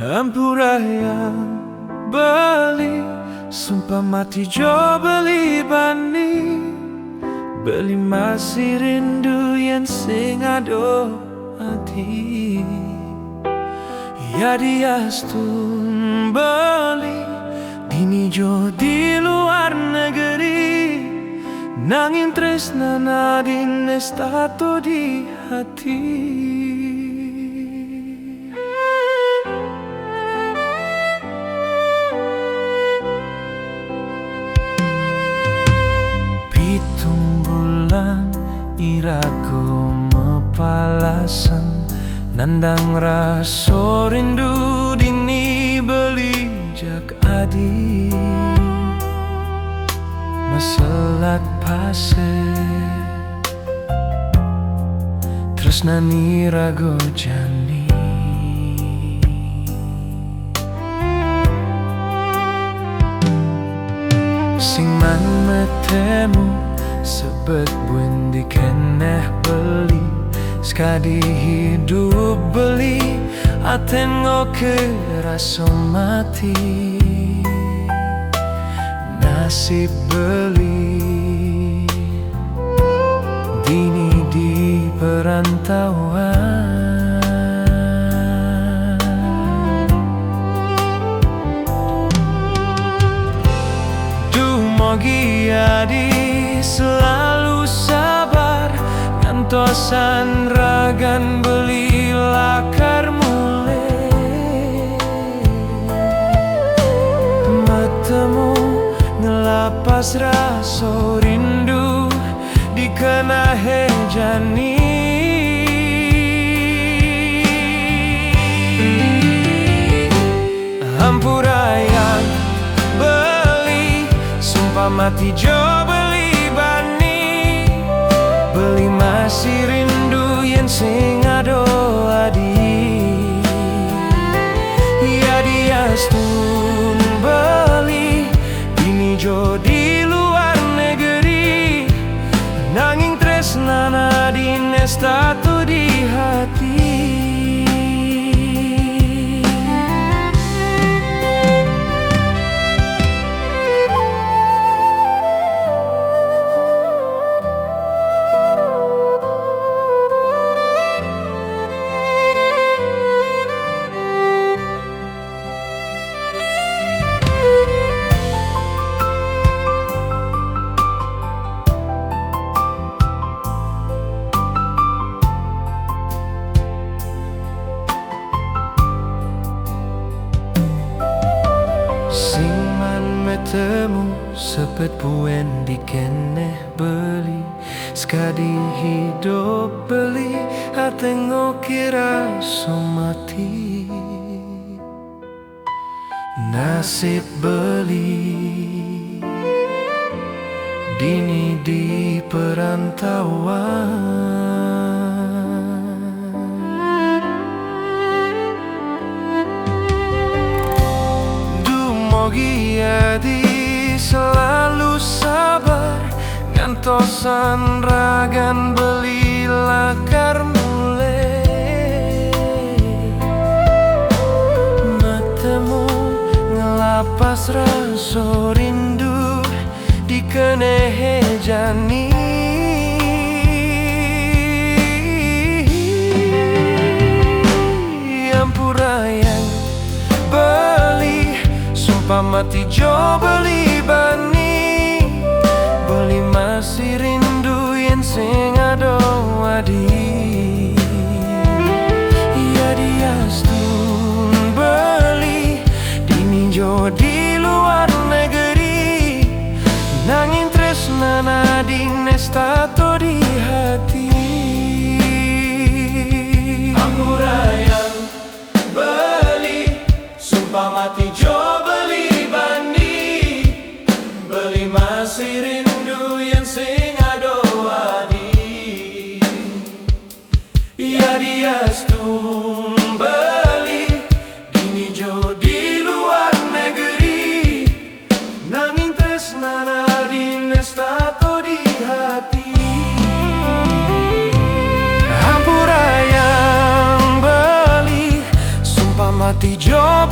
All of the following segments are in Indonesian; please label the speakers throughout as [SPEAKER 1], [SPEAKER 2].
[SPEAKER 1] Ampura yang beli, sumpah mati jo beli bani. Beli masih rindu yang sing ado hati. Ya diastun beli dini jo di luar negeri. Nanging tresna nadin estato di hati. Iraku mepalasan nandang raso rindu dini beli jak adi masalat pase tresna ni rago jani sing man metemu sebet buen dikeneh beli sekadi hidup beli aten ngoke raso mati nasib beli dini di perantauan duh mogi adi selalu sabar ngantosan ragan beli lakar mule matemu ngelapas raso rindu dikena hejani. Ampura yang beli sumpah mati jo beli masih rindu yang sing ado adi. Ya diastun beli dini jo di luar negeri. Nanging tresna nadin estato di hati. Temu sepet puen dikeneh beli sekadi hidup beli atengo kira somati nasib beli dini di perantauan duh mogi adi selalu sabar ngantosan ragan beli lakar mule matemu ngelapas raso rindu dikene hejani. Ampura yang beli sumpah mati jo beli bani. Beli masih rindu yang sing ado adi. Ya diastun beli dini jo di luar negeri. Nanging tresna nadin estato di hati. Ampura yang beli sumpah mati jo masih rindu yang sing ado adi. Ya diastun beli dini jo di luar negeri. Nanging tresna nadin estato di hati. Ampura yang beli sumpah mati jo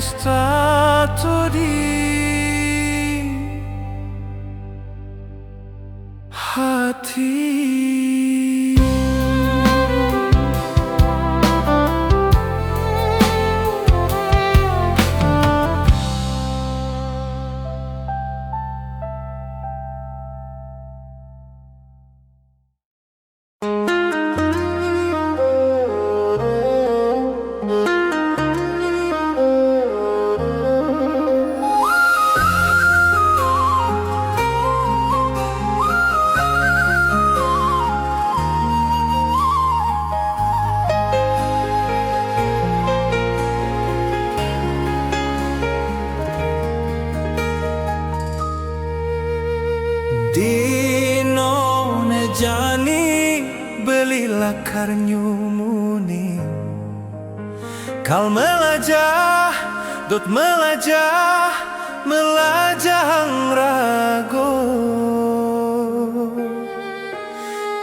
[SPEAKER 1] stato di hati. Dino ne jani belilah karnyumuni kal melajah dot melajah rago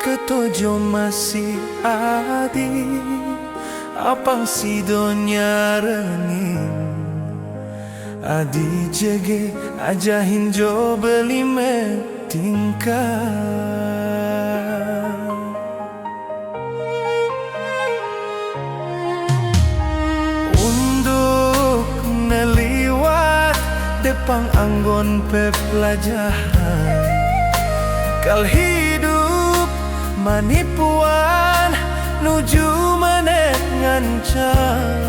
[SPEAKER 1] ketojo masih adi apang sidonya rengin adi jege ajahin jo beli tingkah untuk neliwat depang anggon pepelajahan kal hidup manipuan nuju manet ngancam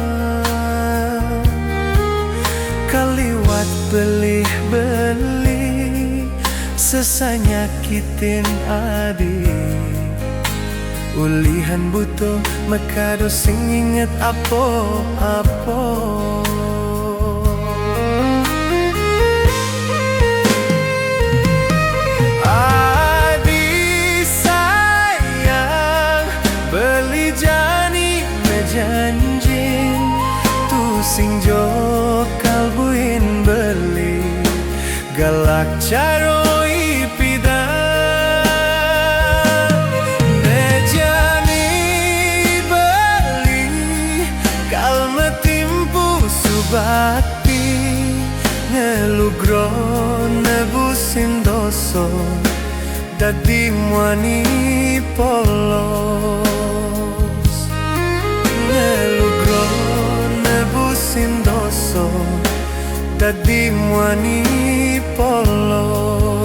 [SPEAKER 1] kaliwat beli sesanyakitin adik ulihan butuh makado sing inget apo-apo adik sayang beli jani mejanjin tu sing jo kalbuin beli galak caro bakti ngelugro nebusin doso dadi muani polos ngelugro nebusin doso dadi muani polos.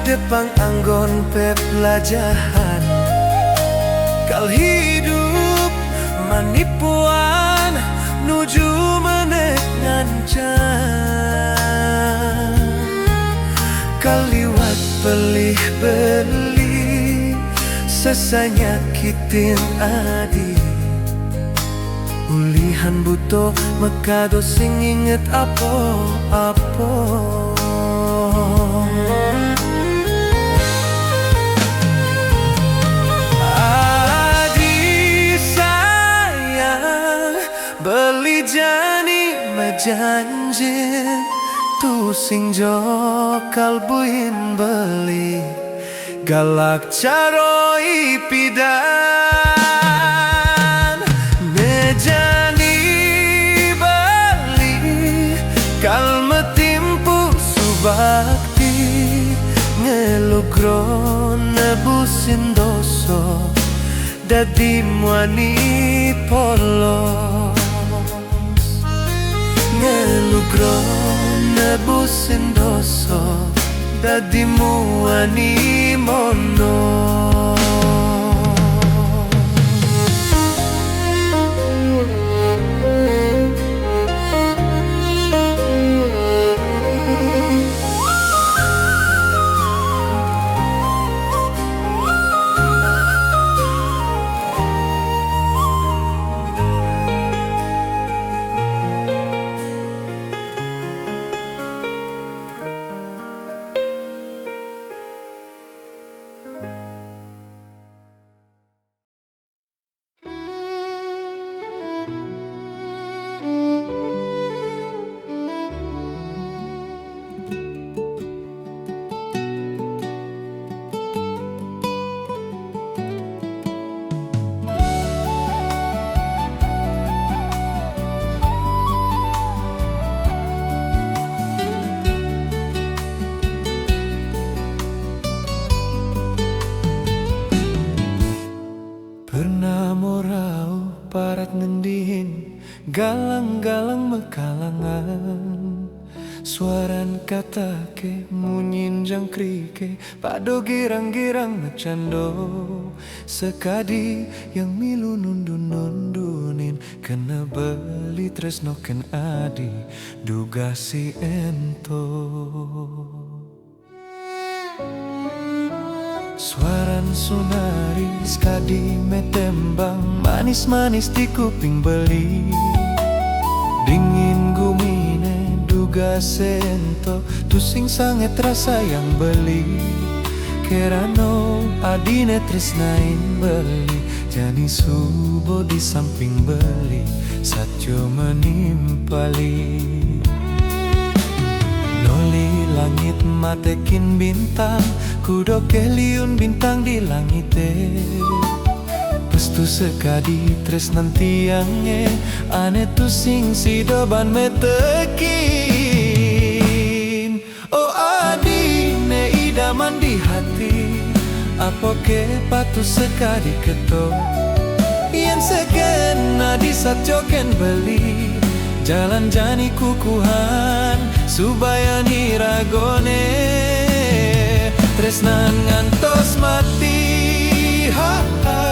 [SPEAKER 1] Depang anggon pepelajahan kal hidup manipuan nuju menek ngancam kaliwat beli sesanyakitin adi ulihan butuh makado sing inget apo-apo beli jani mejanjin tu sing jo kalbuin beli galak caro ipidan mejani beli kal metimpu subakti ngelugro nebusin doso dadi muani polos ngelugro nebusin doso dadi muani mono. galang-galang mekalangan, suaran kata ke munyin jangkrike, pado girang-girang macando, sekadi yang milu nundun-nundunin, kena beli tresno ken adi, duga si ento. Suaran sunari sekadi metembang, manis-manis di kuping beli, dingin gumine duga sento, tusing sangat rasa yang beli, kerano adine tresnain beli, jani subo di samping beli, satyo menimpali. Noli langit matekin bintang, kudo keliun bintang di langite, pestu sekadi tresnan tiange, ane tu sing sidoban metekin. Oh adine idaman di hati, apoke patu sekadi keto, yen sekena di satjoken beli, jalan jani kukuhan subayani ragone, tresnan ngantos mati, ha, ha,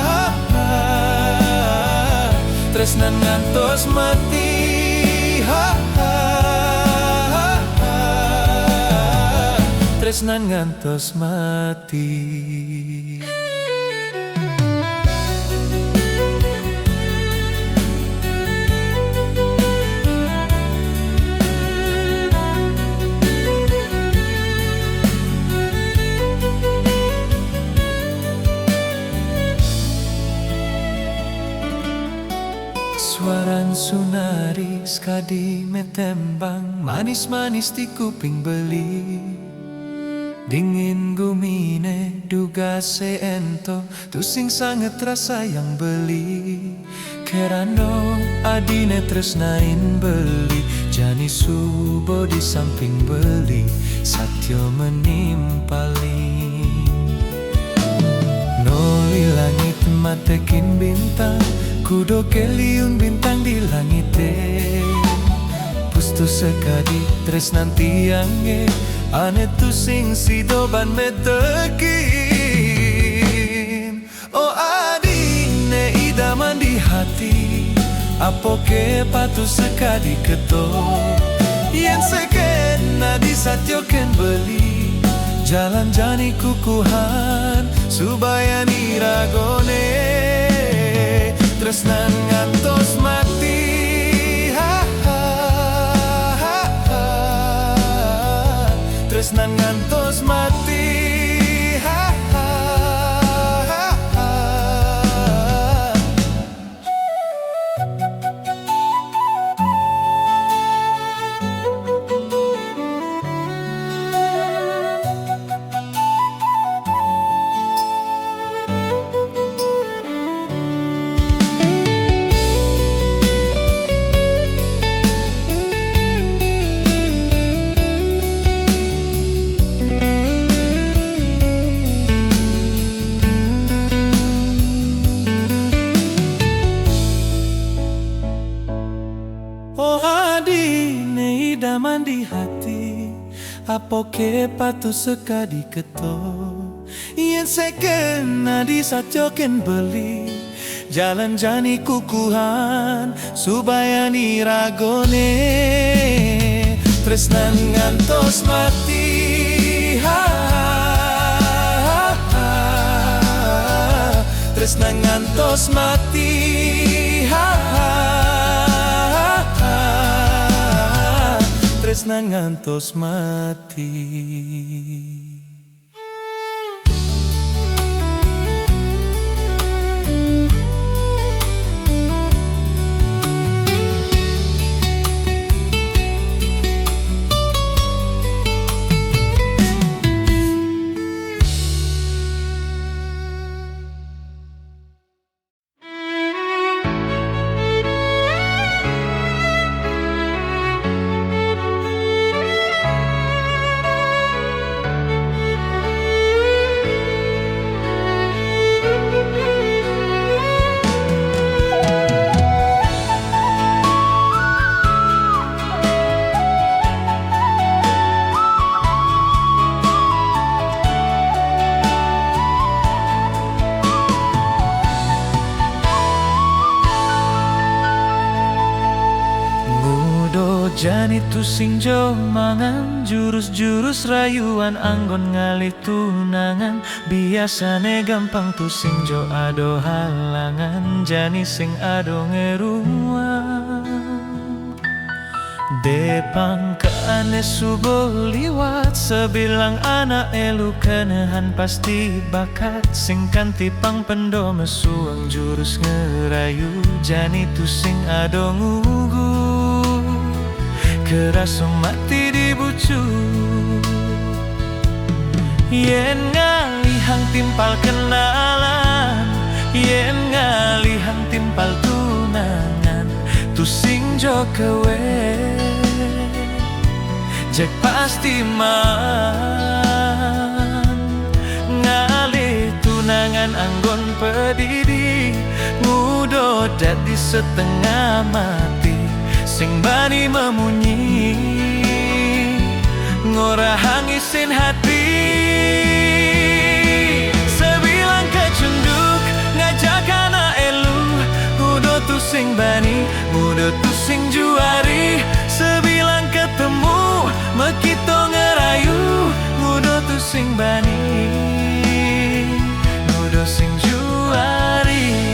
[SPEAKER 1] ha, ha. Tresnan ngantos mati, ha, ha, ha, ha. Tresnan ngantos mati. Suaran sunari sekadi metembang, manis-manis di kuping beli, dingin gumine duga seento, tusing sangat rasa yang beli, kerano adine tresnain beli, jani subo di samping beli, satyo menimpali. Noli langit matekin bintang, kudo keliun bintang di langite, pustu sekadi tresnan tiange, ane tu sing sidoban metekin. Oh adine idaman di hati, apoke patu sekadi keto, yen sekena di satyoken beli, jalan jani kukuhan subayani ragone, tresnan ngantos mati, ha, ha, ha, ha. Tresnan ngantos mati, ha, ha, ha, ha. Oh adine idaman di hati, apoke patu sekadi keto, yen sekena di satjoken beli, jalan jani kukuhan subayani ragone, tresnan ngantos mati, ha, ha, ha. Tresnan ngantos mati, ha, ha. Tresnan ngantos mati. Jani tu singjo mangan jurus-jurus rayuan anggon ngalih tunangan. Biasane gampang tu singjo ado halangan, jani sing ado ngeruang. Depang keane subuh liwat, sebilang anak elu kenehan pasti bakat. Sing kanti pang pendo mesuang jurus ngerayu, jani tu sing ado ngugu kerasa mati dibucu. Yen ngalihang timpal kenalan, yen ngalihang timpal tunangan, tu sing jo kewe jek pasti man. Ngalih tunangan anggon pedidi, ngudo jadi setengah mati. Sing bani memunyi, ngorahang isin hati. Sebilang kecunduk, ngajak anak elu, ngudo tu sing bani, ngudo tu sing juari. Sebilang ketemu, mekito ngerayu, ngudo tu sing bani, ngudo sing juari.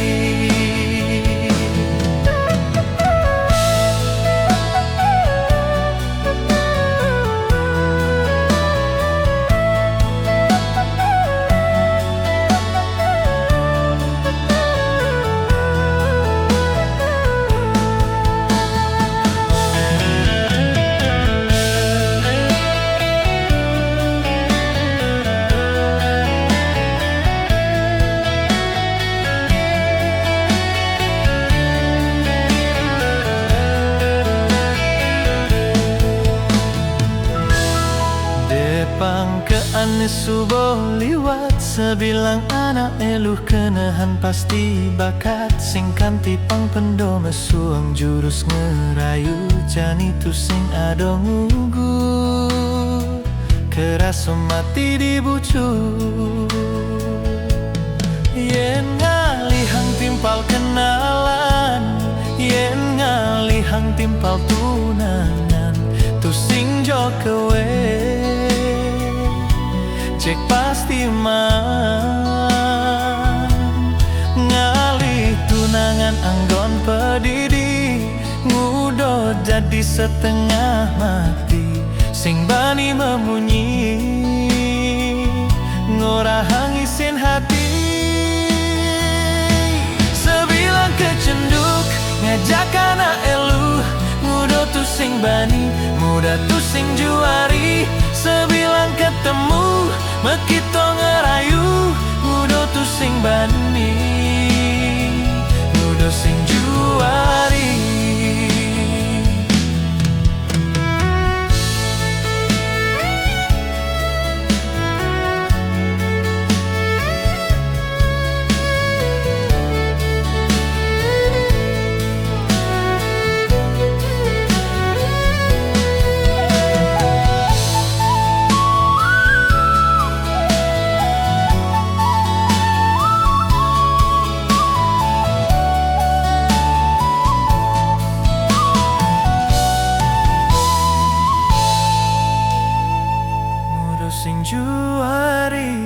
[SPEAKER 1] Pangkeane subuh liwat, sebilang anak eluh kenehan pasti bakat. Sing kanti pang pendo mesuang jurus ngerayu, jani tu sing ado ngugu kerasa mati dibucu. Yen ngalihang timpal kenalan, yen ngalihang timpal tunangan, tu sing jo kewe cek pasti man. Ngalih tunangan anggon pedidi, ngudo jadi setengah mati. Sing bani memunyi, ngorahang isin hati. Sebilang kecenduk, ngajak anak elu, ngudo tu sing bani, muda tu sing juari. Sebilang ketemu, mekito ngerayu, ngudo tu sing bani, ngudo sing juari. Sing juari.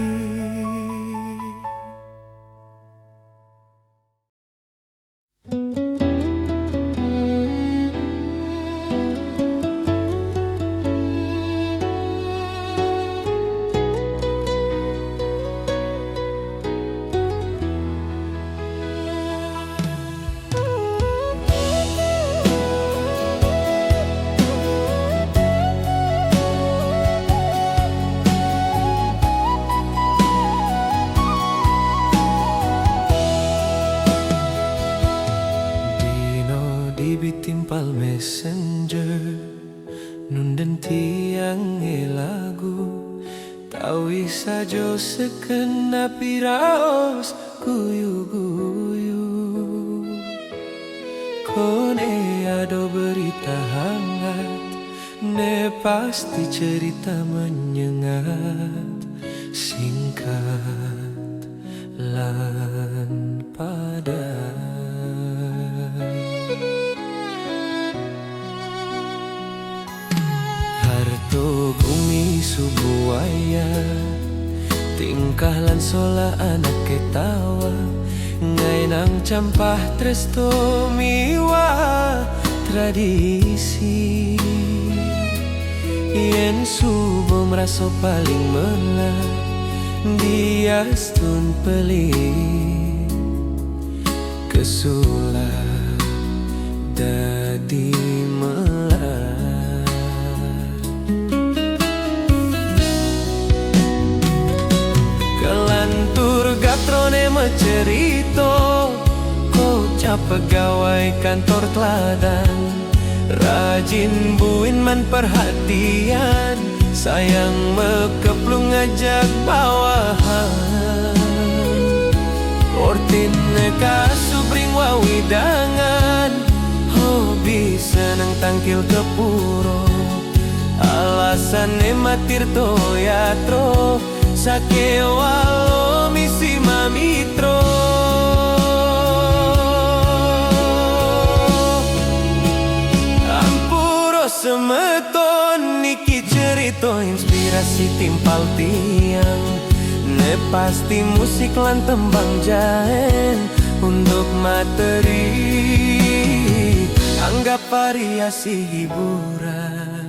[SPEAKER 1] Timpal messenger nunden tiang lagu, tawi sajo sekena piraos guyu-guyu. Kone ado berita hangat, ne pasti cerita menyengat, singkat lan padat. Harto bumi subuaya, tingkah lan sola anak ketawa, ngai nang campah tresto miwa tradisi. Yen subuh merasa paling mela, dia stun pelih kesula dadi mela. Kelantur gatrone mencerito, kau cap pegawai kantor teladan, rajin buin man perhatian, sayang mekeplung ngajak bawahan. Ortin neka subring wawidangan, hobi seneng tangkil ke puro, alasan matir toyatro, sake walo misi mamitro. Semeton niki cerita inspirasi timpal tiang, ne pasti musik lan tembang jahen untuk materi, anggap variasi hiburan.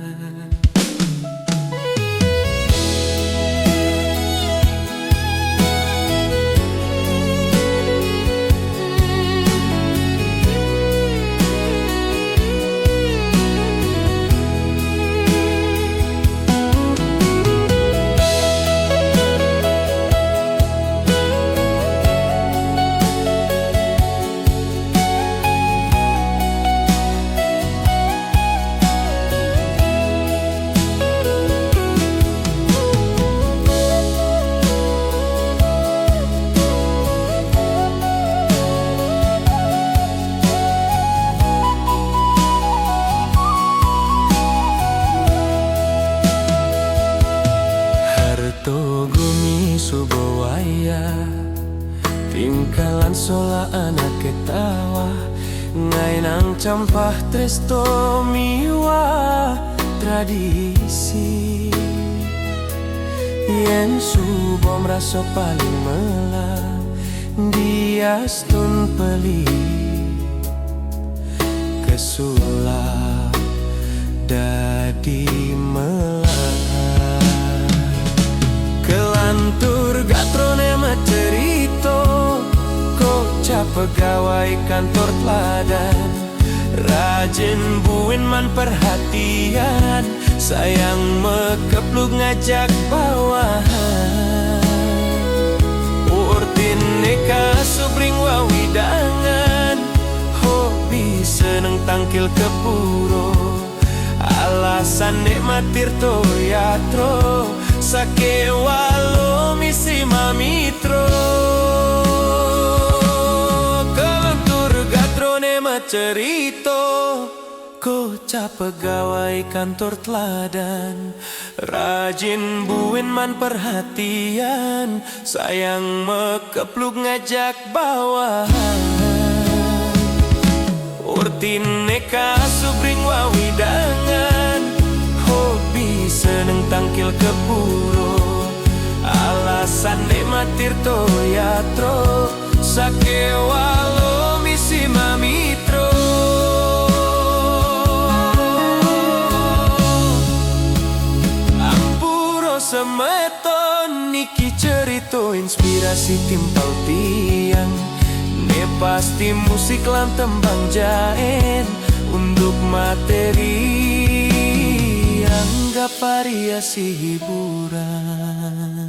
[SPEAKER 1] Gumi subawaya, tingkalan sola anak ketawa, ngai nang campah tresto miwa tradisi. Yen subo merasa paling mela, dia stun peli kesula dadi mela. Kelantur gatrone mencerito, kok cap pegawai kantor teladan, rajin buin man perhatian, sayang mekepluk ngajak bawahan. Urtin neka subring wawidangan, hobi seneng tangkil ke puro, alasan matir toyatro, sake walo misi mamitro. Kelantur gatrone mencerito, kocap pegawai kantor teladan, rajin buin man perhatian, sayang mekepluk ngajak bawahan. Urtin neka subring wawidangan, hobi seneng tangkil ke puro, alasan matir toyatro, sake walo misi mamitro. Ampuro semeton niki cerita inspirasi timpal tiang, ne pasti musik lan tembang jahen untuk materi, anggap variasi hiburan.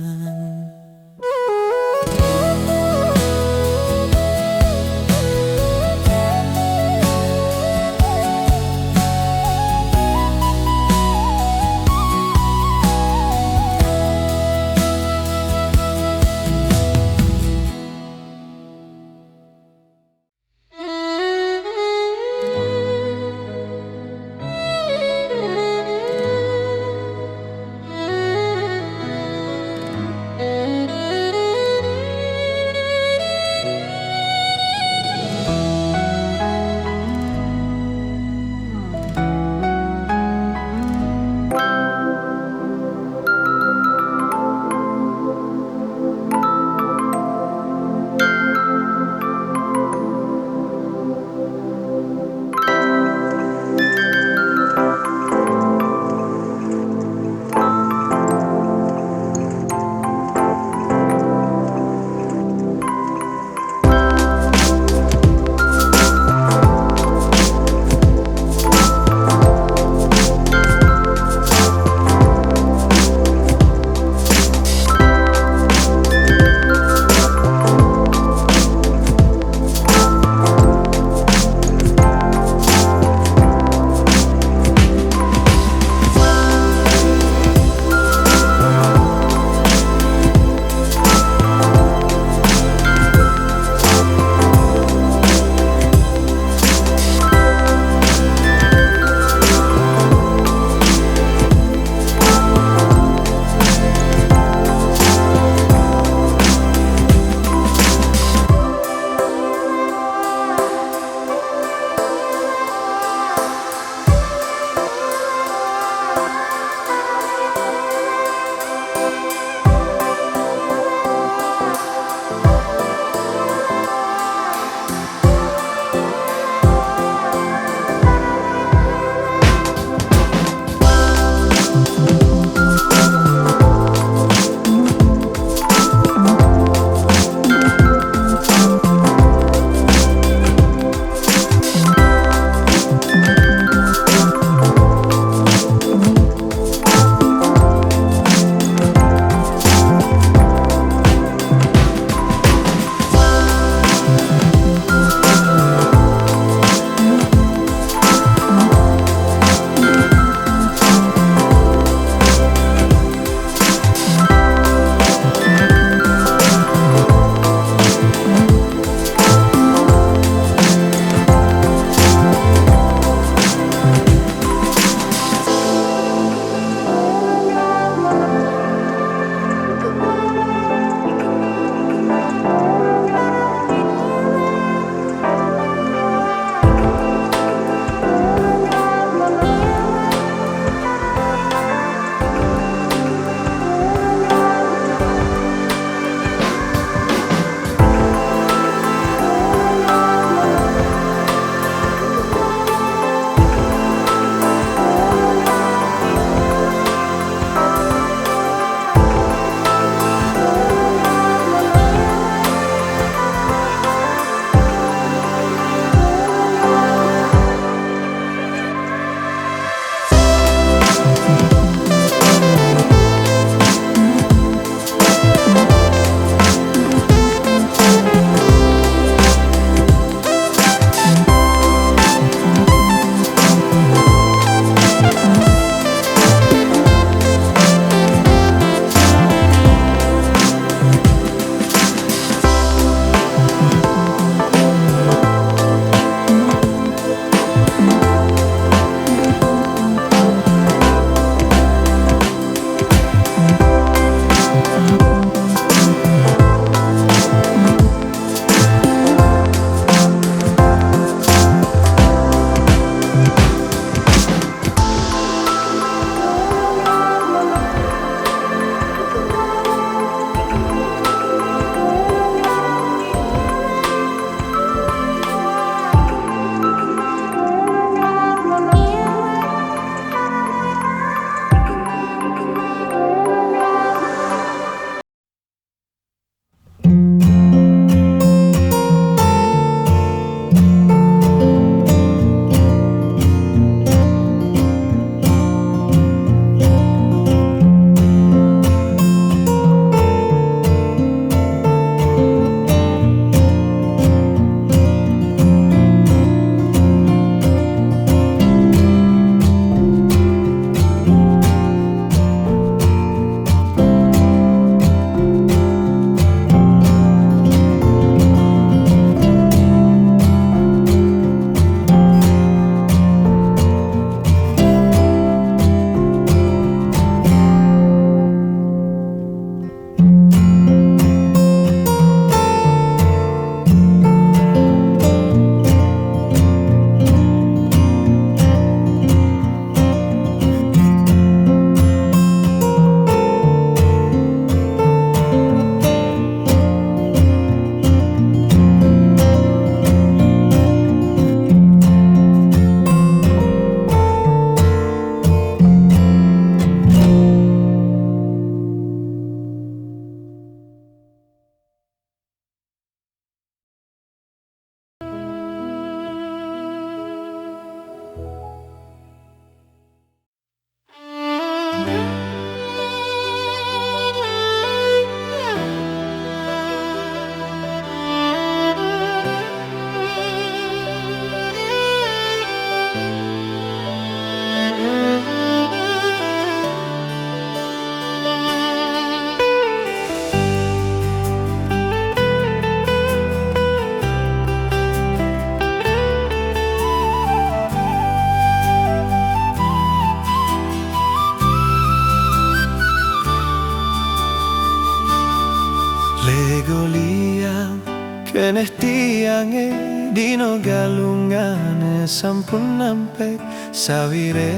[SPEAKER 1] goliang keneh tiange dino galungane sampun nampek sawire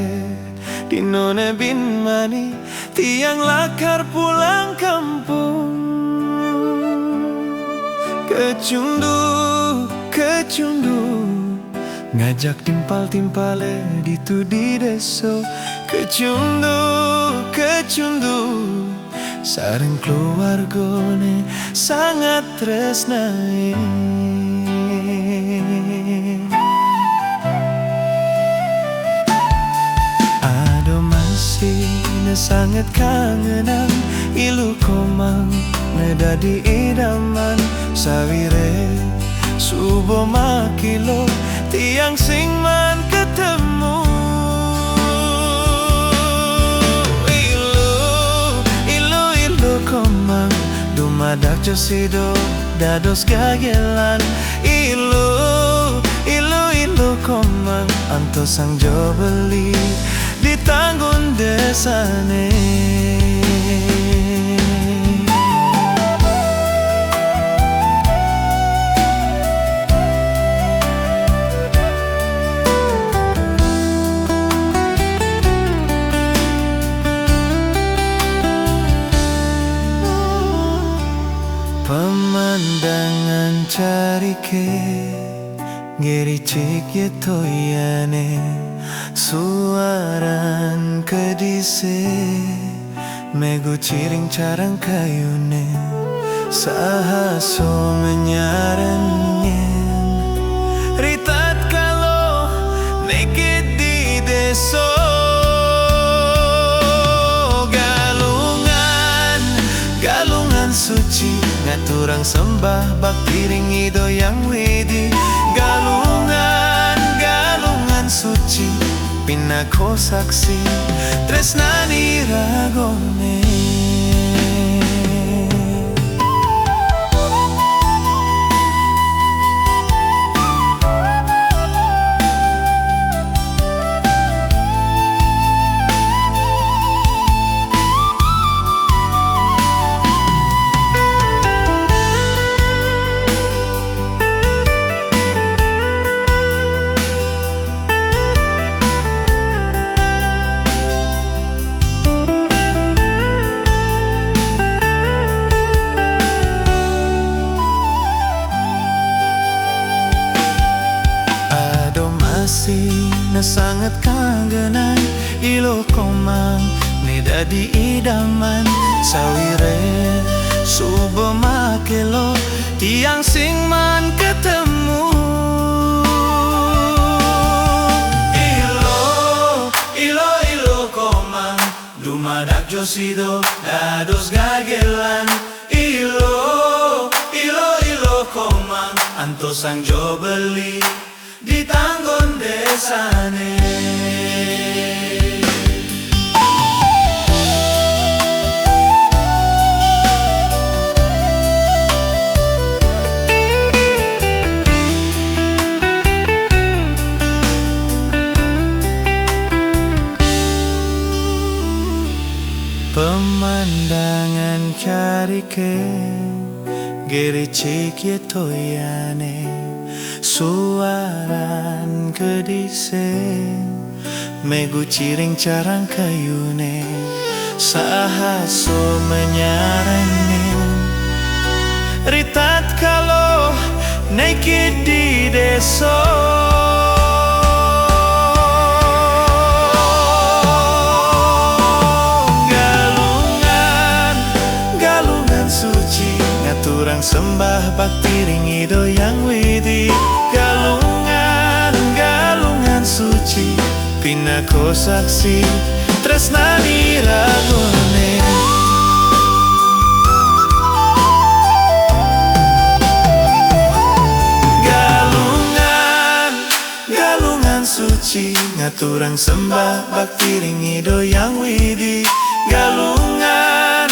[SPEAKER 1] dinone bin mani tiang lakar pulang kampung kecundu ngajak timpal-timpale ditu di deso kecundu sareng keluargone sangat tresnae. Ado masih sangat kangenan ilu komang ngedadi idaman sawire subo makilo tiang sing man ketemu ilu komang dumadak josido dados gagelan ilu komang antos sang jo beli ditanggung desane. Pemandangan carike ngericik ye toyane suaran kedise megu ciring carang kayune sahaso menyarannya ritat kalau nekit di deso galungan suci ngaturang sembah bakti ring idoyang widi galungan suci pinako saksi tresnani ragone. Na sangat kangenan ilo komang ne dadi idaman sawire subo makelo tiang sing man ketemu ilo komang dumadak josido dados gagelan ilo komang antos sang jo beli ditanggon desane. Pemandangan carike gericik ye toyane suaran kedise megu ciring carang kayune sahaso menyarangi ritat kalau nekit di deso galungan suci ngaturang sembah bakti ring idoyang widi galungan suci pinako saksi tresnani ragone. Galungan suci ngaturang sembah bakti ring idoyang widi galungan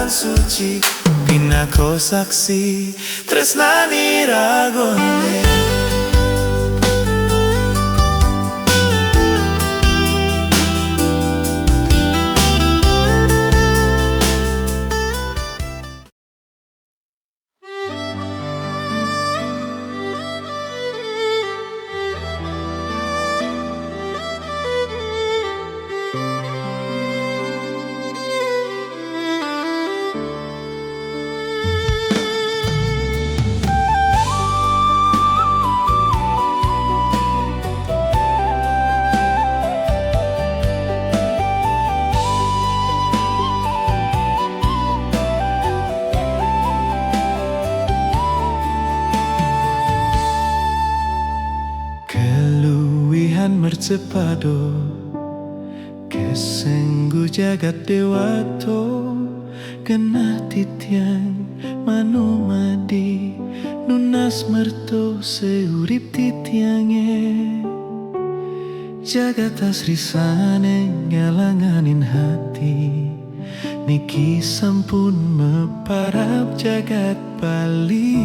[SPEAKER 1] suci pinako saksi tresnani ragone. cepado kesenggu jagat dewato kena titiang manu madi nunas merto seurip titiange jagat asri sane ngalanganin hati niki sampun meparap jagat Bali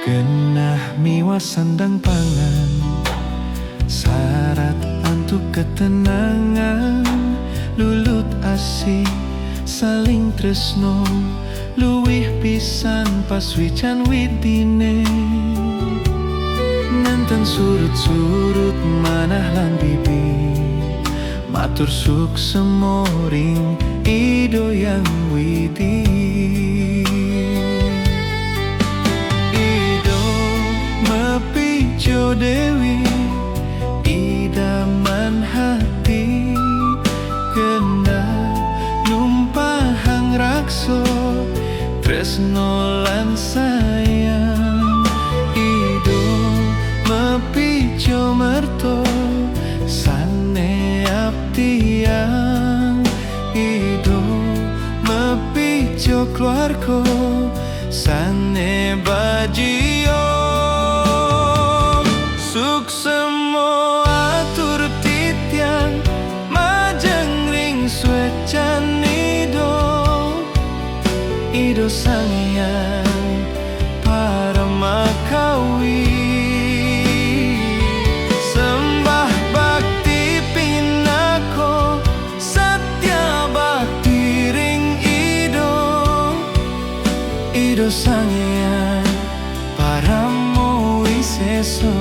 [SPEAKER 1] genah miwa sandang pangan syarat untuk ketenangan lulut asih saling tresno luwih pisan pas wican widine nanten surut-surut manah lan bibi matur suksemo ring ido yang widi ido mepijo dewi idaman hati kena numpahang rakso tresno lan sayang ido mepijo merto sane abdiang ido mepijo keluarga sane bajio suksemo atur titiang majeng ring suecan ido sangyang para makawi sembah bakti pinako satya bakti ring ido sangyang para mowi seso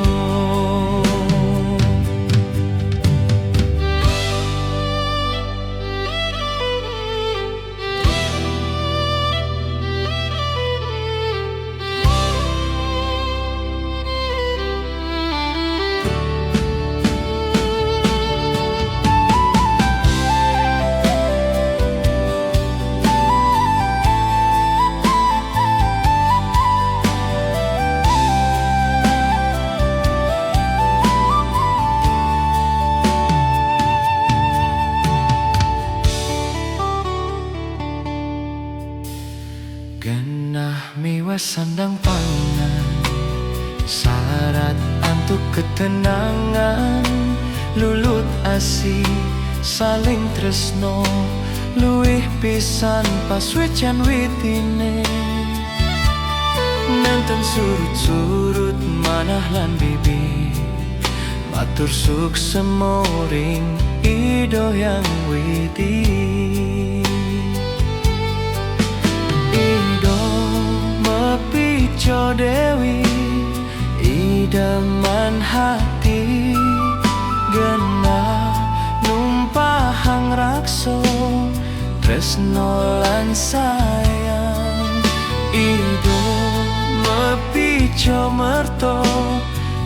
[SPEAKER 1] genah miwa sandang pangan syarat untuk ketenangan lulut asih saling tresno luwih pisan pas wican witine nanten surut-surut manah lan bibi matur suksemo ring ido yang widi ido mepijo dewi idaman hati genah numpahang rakso tresno lan sayang ido mepijo merto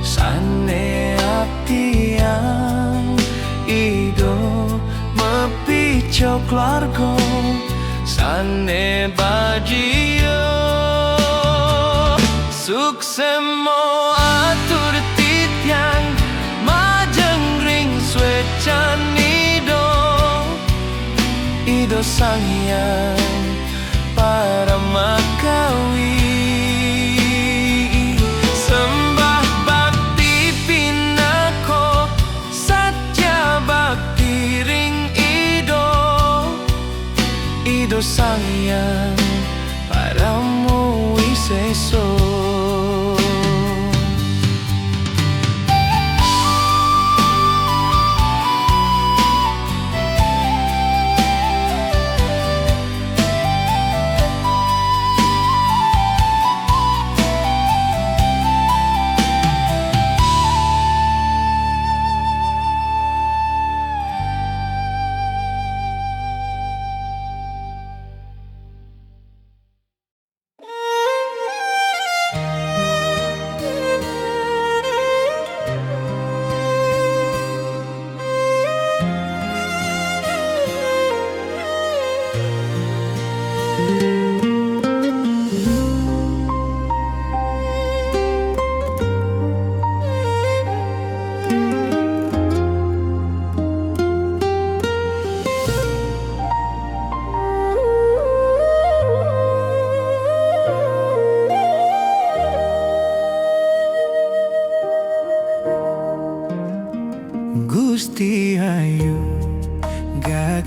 [SPEAKER 1] sane abdiang ido mepijo keluarga sane bajio suksemo atur titiang majeng ring suecan ido sangyang para makawi sembah bakti pinako satya bakti ring ido sangyang para mowi seso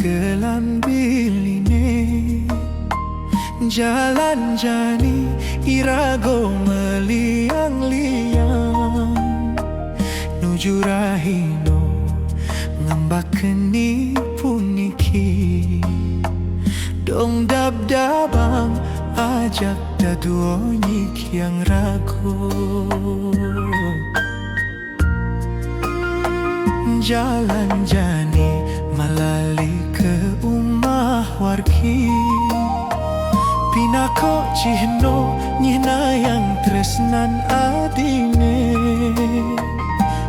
[SPEAKER 1] kelan biline jalan jani irago meliang-liang nuju rahino ngembakeni puniki dong dab-dabang ajak daduonyi kiang rago jalan jani malali ke umah wargi pinako cihno nyina yang tresnan adine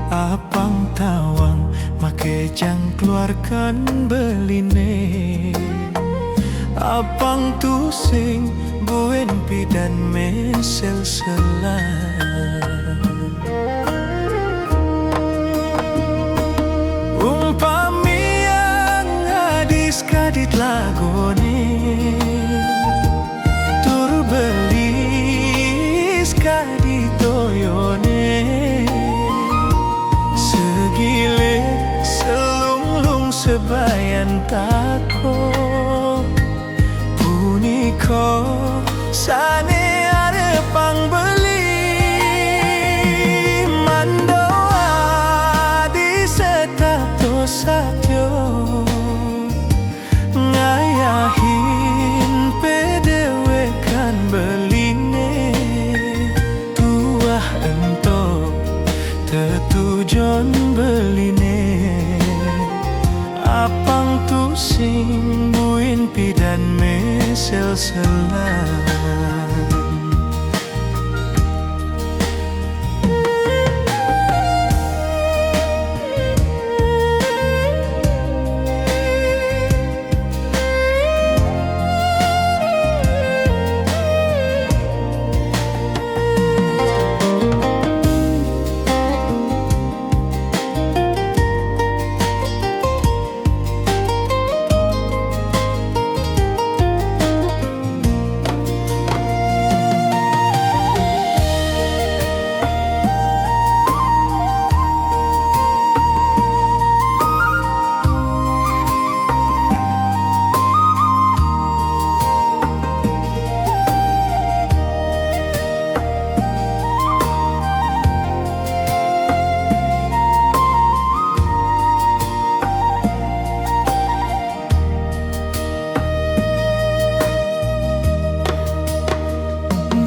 [SPEAKER 1] apang tawang make jang keluarkan beline apang tusing buen pidan mesel selan umpami yang hadis kadit lagone tur belis kadit toyone segile selunglung sebayan tako puniko sane ada pang beli mandoa di setato satyo ngayahin pedewe kan beline tuah ento tetujon beline apang tusing buin pidan mesel selan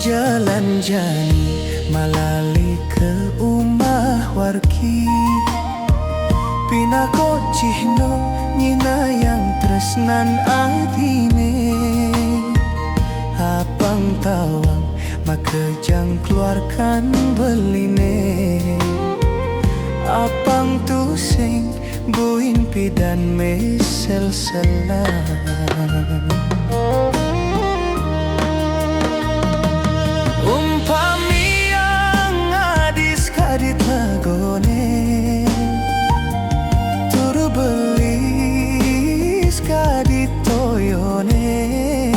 [SPEAKER 1] jalan jani malali ke umah wargi pinako cihno nyina yang tresnan adine apang tawang makejang keluarkan beline apang tusing buin pidan mesel selan umpami yang hadis kadit lagone tur belis kadit toyone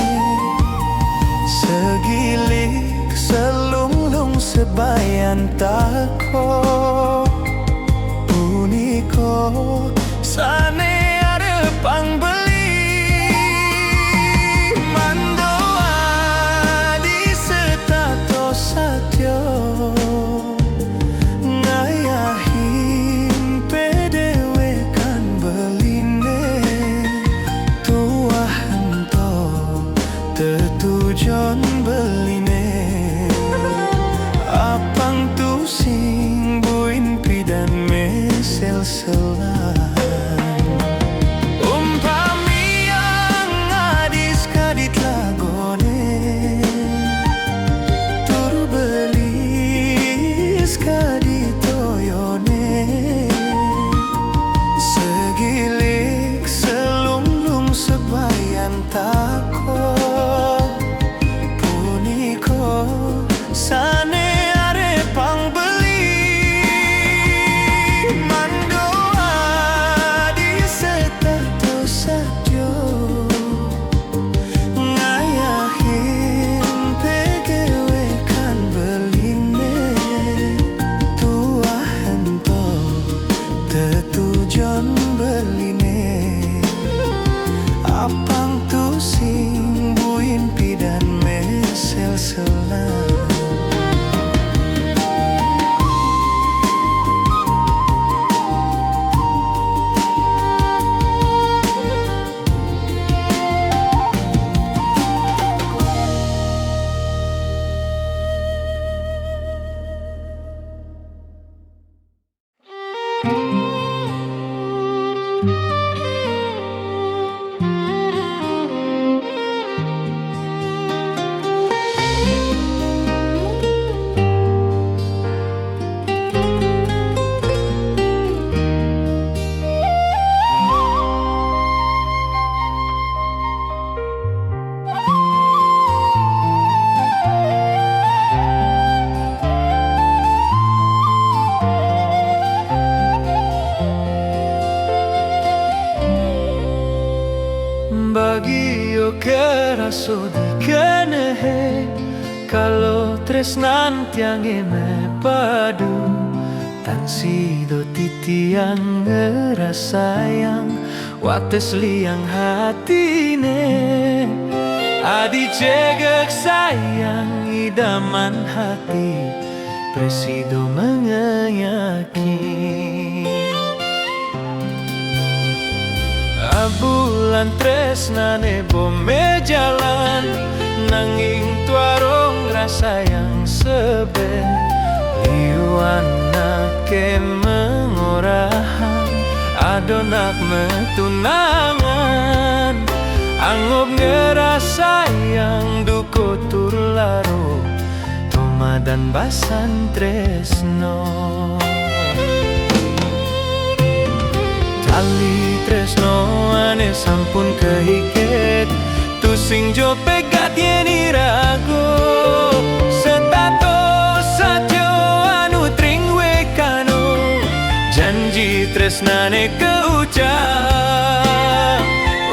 [SPEAKER 1] segilik selunglung sebayan tako puniko sane ada pang beli satyo ngayahin pedewe kan beline tuah ento tetujon beline apang tusing buin pidan mesel selan Apang tusing buin pidan mesel selang. Bagio keraso di kenehe kalau tresnan tiange me padu tan sido titiang ngerasayang wates liang hatine adi cegek sayang idaman hati presido mengayaki. Bulan tresnane bome jalan nanging tuarong rasa yang sebe liwana ke mengorahan adonak metunangan anggap ngerasa yang duko tur laro toma dan basan tresno. Tali tresno ane sampun kehiket tusing jo pegat yeni rago setato sajo anu tring wekano janji tresnane keucap.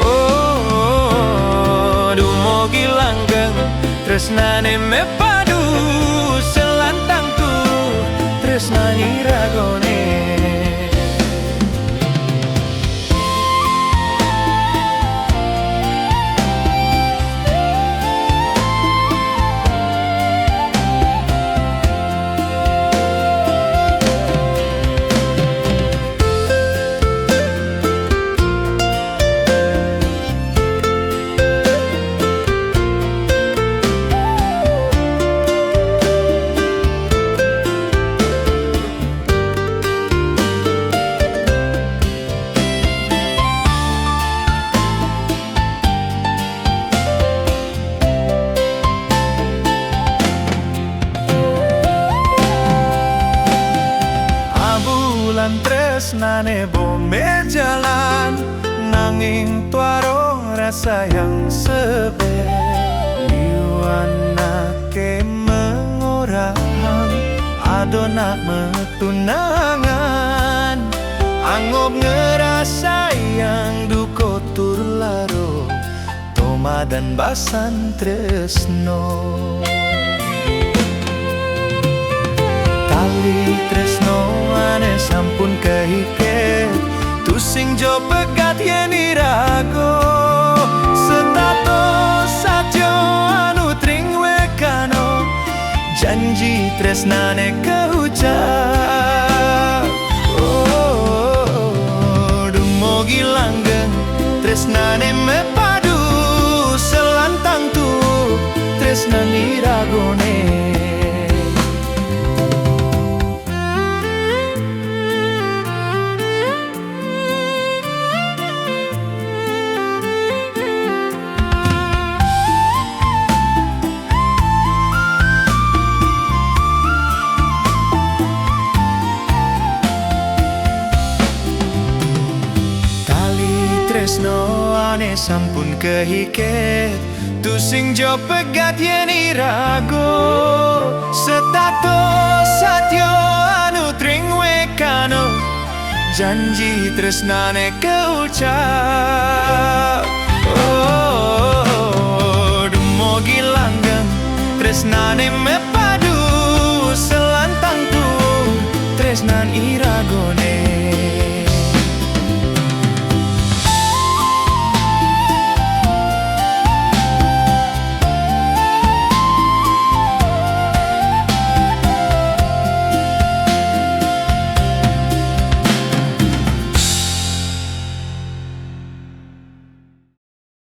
[SPEAKER 1] Oh, dumogi langgeng tresnane mepadu selantang tu tresnani ragone. Tresnane bome jalan nanging tuarong rasa yang sebe liwana ke mengorahan adonak metunangan anggap ngerasa yang duko tur laro toma dan basan tresno. Tali tresno ane sampun kehiket tusing jo pegat yeni rago setato sajo anu tring wekano janji tresnane keucap. Oh, dumogi langgeng tresnane mepadu selantang tu tresnani ragone. Tresno ane sampun kehiket tusing jo pegat yeni rago setato satyo anu tring wekano janji tresnane keucap.